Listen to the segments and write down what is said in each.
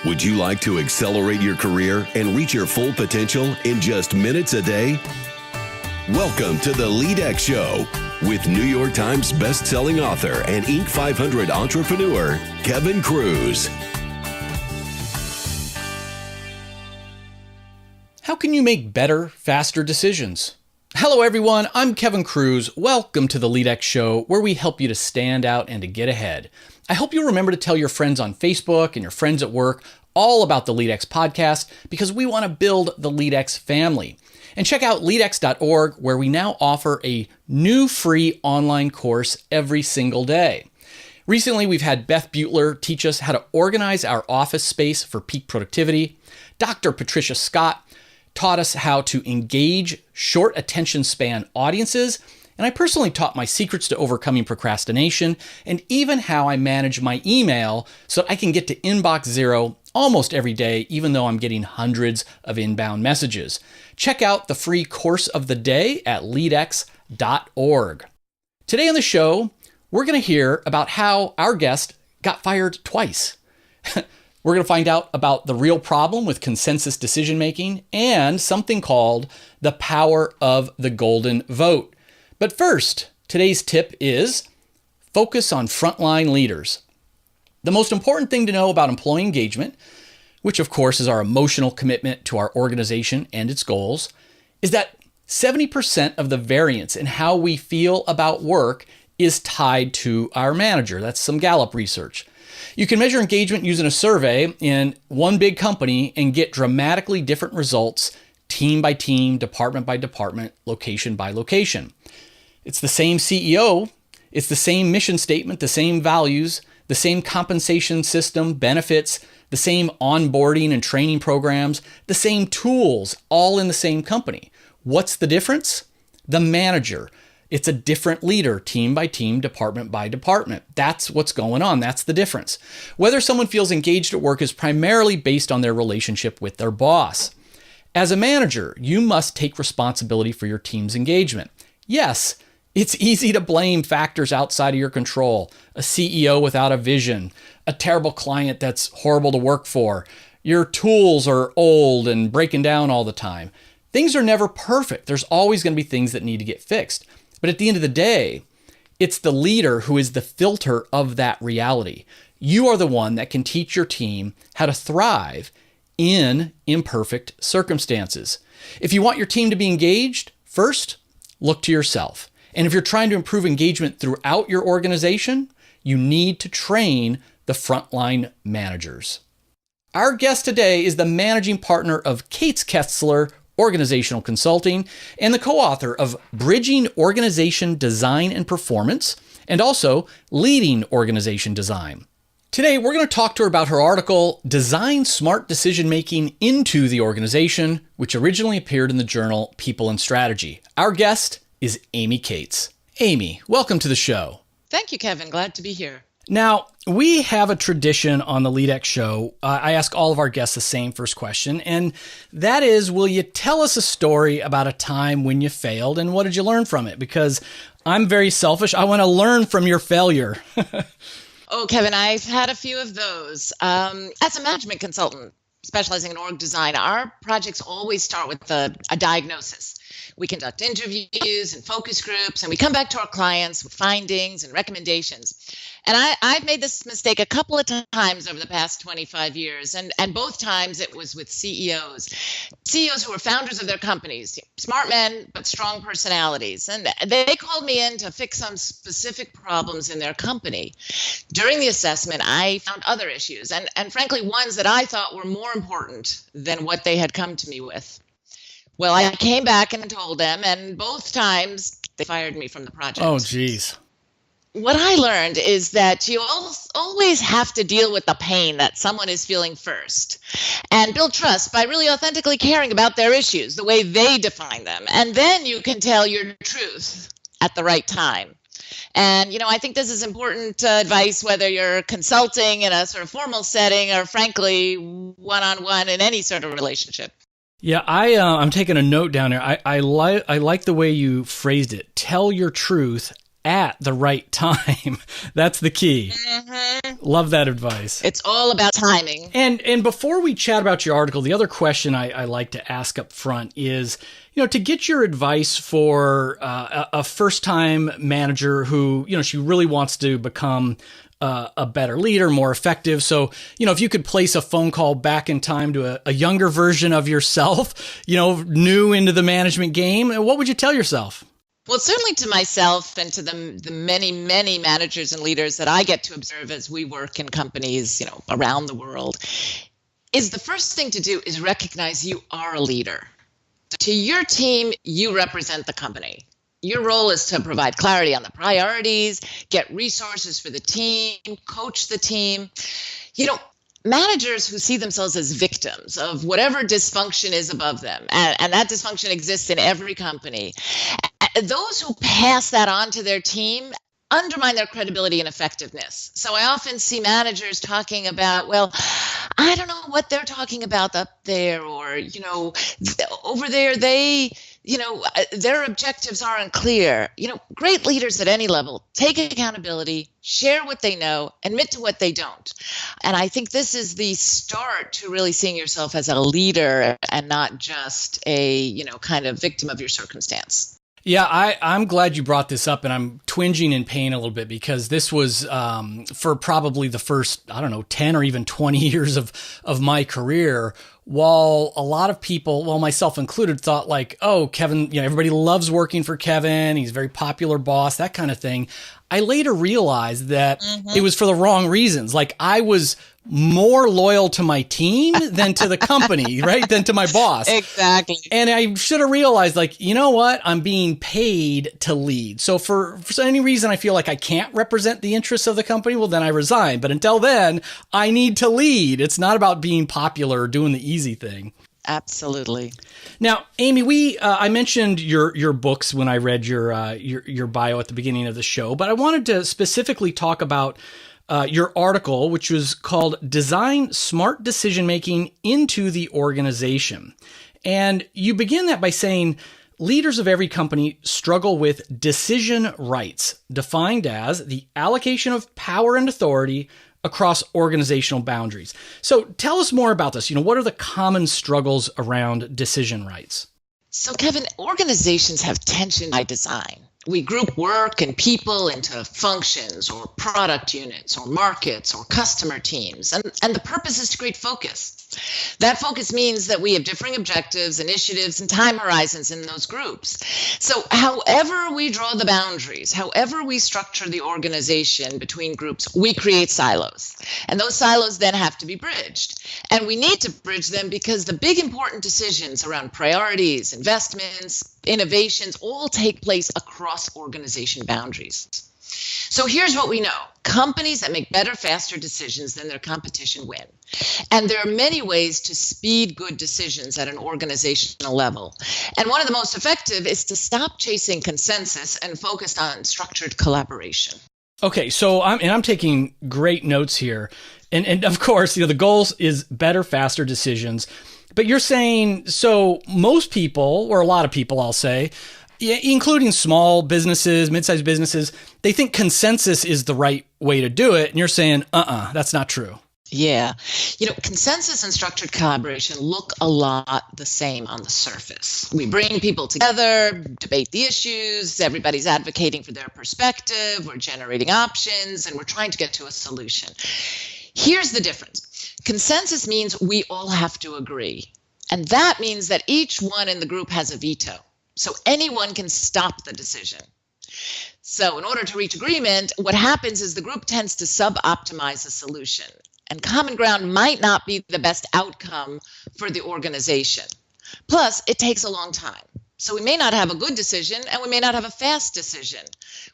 Would you like to accelerate your career and reach your full potential in just minutes a day? Welcome to the LEADx Show with New York Times best-selling author and Inc. 500 entrepreneur, Kevin Kruse. How can you make better, faster decisions? Hello, everyone. I'm Kevin Kruse. Welcome to the LEADx Show, where we help you to stand out and to get ahead. I hope you'll remember to tell your friends on Facebook and your friends at work all about the LEADx podcast, because we want to build the LEADx family. And check out leadx.org, where we now offer a new free online course every single day. Recently, we've had Beth Butler teach us how to organize our office space for peak productivity. Dr. Patricia Scott taught us how to engage short attention span audiences. And I personally taught my secrets to overcoming procrastination and even how I manage my email so I can get to inbox zero almost every day, even though I'm getting hundreds of inbound messages. Check out the free course of the day at leadx.org. Today on the show, we're going to hear about how our guest got fired twice. We're going to find out about the real problem with consensus decision-making and something called the power of the golden vote. But first, today's tip is focus on frontline leaders. The most important thing to know about employee engagement, which of course is our emotional commitment to our organization and its goals, is that 70% of the variance in how we feel about work is tied to our manager. That's some Gallup research. You can measure engagement using a survey in one big company and get dramatically different results, team by team, department by department, location by location. It's the same CEO, it's the same mission statement, the same values, the same compensation system, benefits, the same onboarding and training programs, the same tools, all in the same company. What's the difference? The manager. It's a different leader, team by team, department by department. That's what's going on. That's the difference. Whether someone feels engaged at work is primarily based on their relationship with their boss. As a manager, you must take responsibility for your team's engagement. Yes, it's easy to blame factors outside of your control. A CEO without a vision, a terrible client that's horrible to work for, your tools are old and breaking down all the time. Things are never perfect. There's always going to be things that need to get fixed. But at the end of the day, it's the leader who is the filter of that reality. You are the one that can teach your team how to thrive in imperfect circumstances. If you want your team to be engaged, first, look to yourself. And if you're trying to improve engagement throughout your organization, you need to train the frontline managers. Our guest today is the managing partner of KatesKesler Organizational Consulting and the co-author of Bridging Organization Design and Performance and also Leading Organization Design. Today, we're going to talk to her about her article, Design Smart Decision Making into the Organization, which originally appeared in the journal People and Strategy. Our guest is Amy Cates. Amy, welcome to the show. Thank you, Kevin. Glad to be here. Now, we have a tradition on the LEADx Show. I ask all of our guests the same first question, and that is, will you tell us a story about a time when you failed, and what did you learn from it? Because I'm very selfish. I want to learn from your failure. Oh, Kevin, I've had a few of those. As a management consultant specializing in org design, our projects always start with a diagnosis. We conduct interviews and focus groups, and we come back to our clients with findings and recommendations. And I've made this mistake a couple of times over the past 25 years, and both times it was with CEOs who were founders of their companies, smart men, but strong personalities. And they called me in to fix some specific problems in their company. During the assessment, I found other issues, and frankly, ones that I thought were more important than what they had come to me with. Well, I came back and told them, and both times they fired me from the project. Oh, geez. What I learned is that you always have to deal with the pain that someone is feeling first and build trust by really authentically caring about their issues, the way they define them. And then you can tell your truth at the right time. And, I think this is important advice, whether you're consulting in a sort of formal setting or, frankly, one-on-one in any sort of relationship. Yeah, I'm taking a note down there. I like the way you phrased it. Tell your truth at the right time. That's the key. Love that advice. It's all about timing. And before we chat about your article, the other question I like to ask up front is, to get your advice for a first-time manager who, she really wants to become a better leader, more effective. So, if you could place a phone call back in time to a younger version of yourself, new into the management game, what would you tell yourself? Well, certainly to myself and to the many, many managers and leaders that I get to observe as we work in companies, around the world, is the first thing to do is recognize you are a leader. To your team, you represent the company. Your role is to provide clarity on the priorities, get resources for the team, coach the team. Managers who see themselves as victims of whatever dysfunction is above them, and that dysfunction exists in every company, those who pass that on to their team undermine their credibility and effectiveness. So I often see managers talking about, well, I don't know what they're talking about up there, or, over there, their objectives aren't clear. Great leaders at any level take accountability, share what they know, admit to what they don't. And I think this is the start to really seeing yourself as a leader and not just a, kind of victim of your circumstance. Yeah, I'm glad you brought this up, and I'm twinging in pain a little bit because this was for probably the first, 10 or even 20 years of my career. While a lot of people, well, myself included, thought like, oh, Kevin, everybody loves working for Kevin. He's a very popular boss, that kind of thing. I later realized that it was for the wrong reasons. Like I was more loyal to my team than to the company, right? Than to my boss. Exactly. And I should have realized, like, you know what? I'm being paid to lead. So for any reason I feel like I can't represent the interests of the company, well, then I resign. But until then, I need to lead. It's not about being popular or doing the easy thing. Absolutely. Now, Amy, I mentioned your books when I read your bio at the beginning of the show, but I wanted to specifically talk about your article, which was called Design Smart Decision Making into the Organization. And you begin that by saying, leaders of every company struggle with decision rights, defined as the allocation of power and authority across organizational boundaries. So tell us more about this. What are the common struggles around decision rights? So, Kevin, organizations have tension by design. We group work and people into functions or product units or markets or customer teams. And the purpose is to create focus. That focus means that we have differing objectives, initiatives, and time horizons in those groups. So however we draw the boundaries, however we structure the organization between groups, we create silos. And those silos then have to be bridged. And we need to bridge them because the big important decisions around priorities, investments, innovations all take place across organization boundaries. So here's what we know. Companies that make better, faster decisions than their competition win. And there are many ways to speed good decisions at an organizational level. And one of the most effective is to stop chasing consensus and focus on structured collaboration. Okay, so I'm taking great notes here. And of course, the goal is better, faster decisions. But you're saying, so most people, or a lot of people, I'll say, including small businesses, mid-sized businesses, they think consensus is the right way to do it. And you're saying, that's not true. Yeah. Consensus and structured collaboration look a lot the same on the surface. We bring people together, debate the issues, everybody's advocating for their perspective, we're generating options, and we're trying to get to a solution. Here's the difference. Consensus means we all have to agree. And that means that each one in the group has a veto. So anyone can stop the decision. So in order to reach agreement, what happens is the group tends to sub-optimize a solution. And common ground might not be the best outcome for the organization. Plus, it takes a long time. So we may not have a good decision and we may not have a fast decision.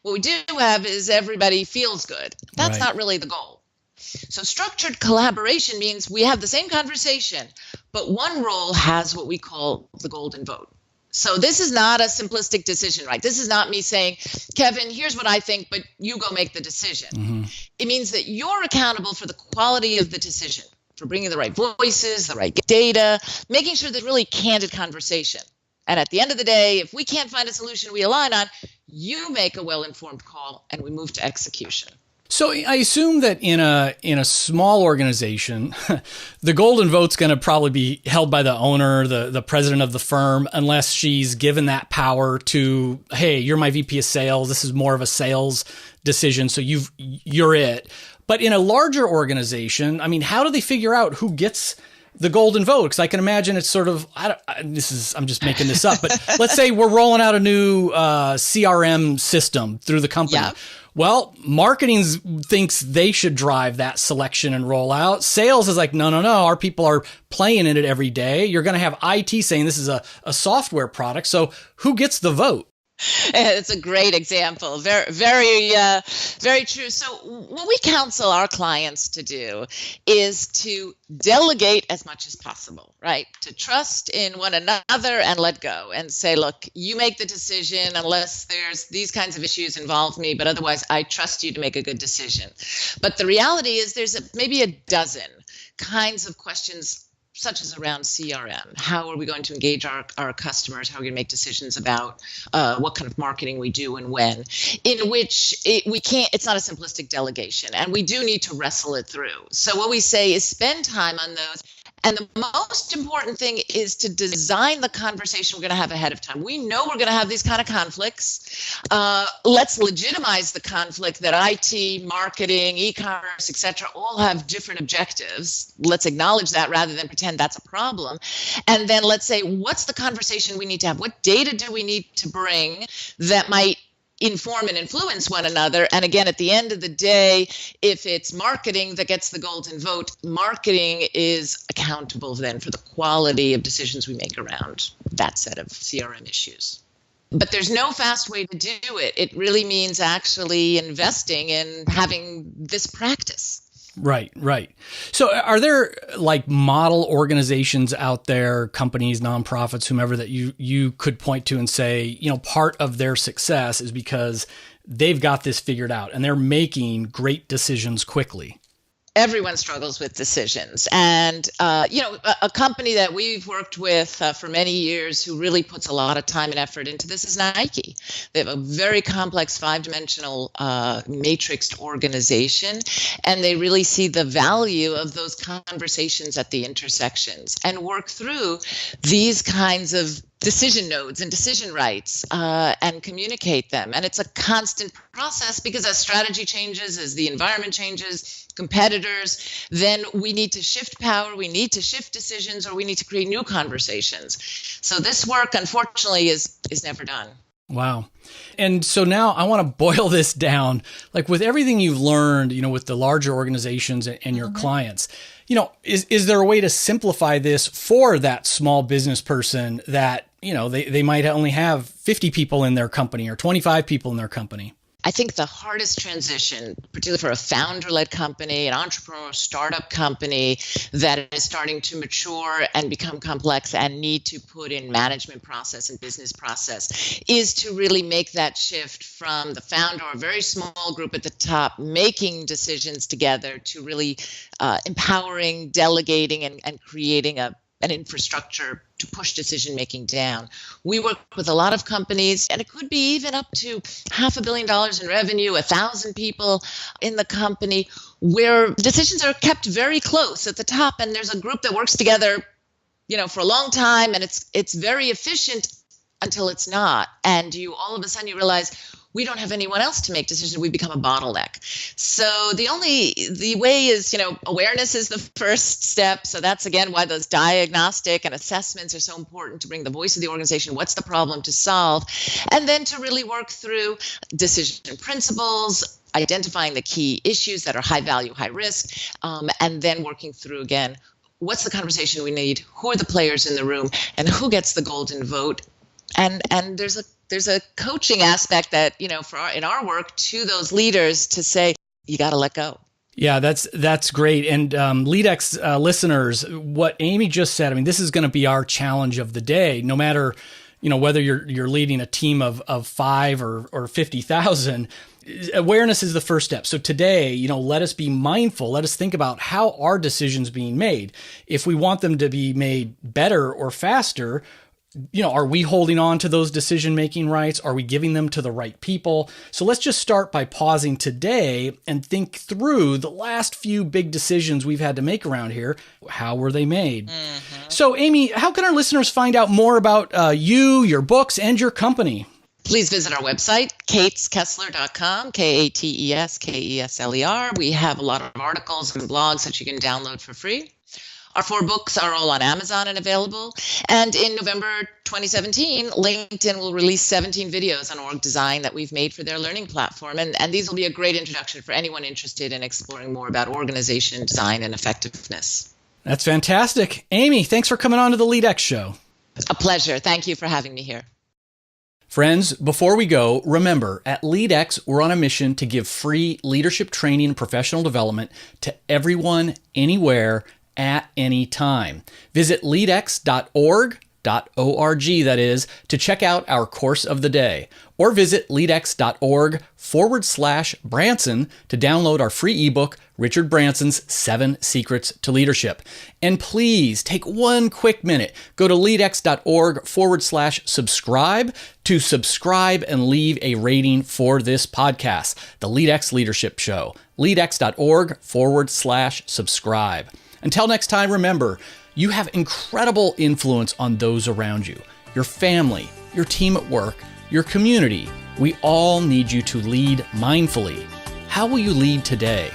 What we do have is everybody feels good. That's not really the goal. So structured collaboration means we have the same conversation, but one role has what we call the golden vote. So this is not a simplistic decision, right? This is not me saying, Kevin, here's what I think, but you go make the decision. Mm-hmm. It means that you're accountable for the quality of the decision, for bringing the right voices, the right data, making sure there's really candid conversation. And at the end of the day, if we can't find a solution we align on, you make a well-informed call and we move to execution. So I assume that in a small organization, the golden vote's going to probably be held by the owner, the president of the firm, unless she's given that power to, hey, you're my VP of sales. This is more of a sales decision, so you're it. But in a larger organization, I mean, how do they figure out who gets the golden vote? Because I can imagine it's sort of, I'm just making this up, but let's say we're rolling out a new CRM system through the company. Yeah. Well, marketing thinks they should drive that selection and rollout. Sales is like, no, our people are playing in it every day. You're going to have IT saying this is a software product. So who gets the vote? It's a great example. Very, very, very true. So what we counsel our clients to do is to delegate as much as possible, right? To trust in one another and let go and say, look, you make the decision unless there's these kinds of issues involve me, but otherwise I trust you to make a good decision. But the reality is there's maybe a dozen kinds of questions such as around CRM. How are we going to engage our customers? How are we going to make decisions about what kind of marketing we do and when? In which it's not a simplistic delegation, and we do need to wrestle it through. So what we say is spend time on those. And the most important thing is to design the conversation we're going to have ahead of time. We know we're going to have these kind of conflicts. Let's legitimize the conflict that IT, marketing, e-commerce, et cetera, all have different objectives. Let's acknowledge that rather than pretend that's a problem. And then let's say, what's the conversation we need to have? What data do we need to bring that might inform and influence one another? And again, at the end of the day, if it's marketing that gets the golden vote, marketing is accountable then for the quality of decisions we make around that set of CRM issues. But there's no fast way to do it. It really means actually investing in having this practice. Right. So are there like model organizations out there, companies, nonprofits, whomever, that you could point to and say, part of their success is because they've got this figured out and they're making great decisions quickly? Everyone struggles with decisions. And, a company that we've worked with for many years who really puts a lot of time and effort into this is Nike. They have a very complex 5-dimensional matrixed organization, and they really see the value of those conversations at the intersections and work through these kinds of decision nodes and decision rights and communicate them. And it's a constant process because as strategy changes, as the environment changes, competitors, then we need to shift power, we need to shift decisions, or we need to create new conversations. So this work, unfortunately, is never done. Wow. And so now I want to boil this down, like with everything you've learned, with the larger organizations and your clients, is there a way to simplify this for that small business person that, they might only have 50 people in their company or 25 people in their company? I think the hardest transition, particularly for a founder-led company, an entrepreneur startup company that is starting to mature and become complex and need to put in management process and business process, is to really make that shift from the founder or a very small group at the top making decisions together to really empowering, delegating, and creating an infrastructure to push decision-making down. We work with a lot of companies, and it could be even up to $500 million in revenue, 1,000 people in the company, where decisions are kept very close at the top, and there's a group that works together, for a long time, and it's very efficient until it's not. And all of a sudden you realize, we don't have anyone else to make decisions. We become a bottleneck. So the way is, awareness is the first step. So that's, again, why those diagnostic and assessments are so important, to bring the voice of the organization. What's the problem to solve? And then to really work through decision principles, identifying the key issues that are high value, high risk, and then working through, again, what's the conversation we need? Who are the players in the room? And who gets the golden vote? And there's a coaching aspect that, in our work, to those leaders to say, you got to let go. Yeah, that's great. And LEADx listeners, what Amy just said, this is going to be our challenge of the day, no matter, whether you're leading a team of 5 or 50,000. Awareness is the first step. So today, let us be mindful. Let us think about how are decisions being made. If we want them to be made better or faster, Are we holding on to those decision-making rights? Are we giving them to the right people? So let's just start by pausing today and think through the last few big decisions we've had to make around here. How were they made? So Amy, how can our listeners find out more about you, your books, and your company? Please visit our website, KatesKesler.com, KatesKesler. We have a lot of articles and blogs that you can download for free. Our 4 books are all on Amazon and available. And in November 2017, LinkedIn will release 17 videos on org design that we've made for their learning platform. And these will be a great introduction for anyone interested in exploring more about organization, design, and effectiveness. That's fantastic. Amy, thanks for coming on to the LEADx Show. A pleasure. Thank you for having me here. Friends, before we go, remember, at LEADx, we're on a mission to give free leadership training and professional development to everyone, anywhere, at any time. Visit leadx.org, that is, to check out our course of the day. Or visit leadx.org/Branson to download our free ebook, Richard Branson's 7 Secrets to Leadership. And please take one quick minute. Go to leadx.org/subscribe to subscribe and leave a rating for this podcast, the LEADx Leadership Show. leadx.org/subscribe. Until next time, remember, you have incredible influence on those around you, your family, your team at work, your community. We all need you to lead mindfully. How will you lead today?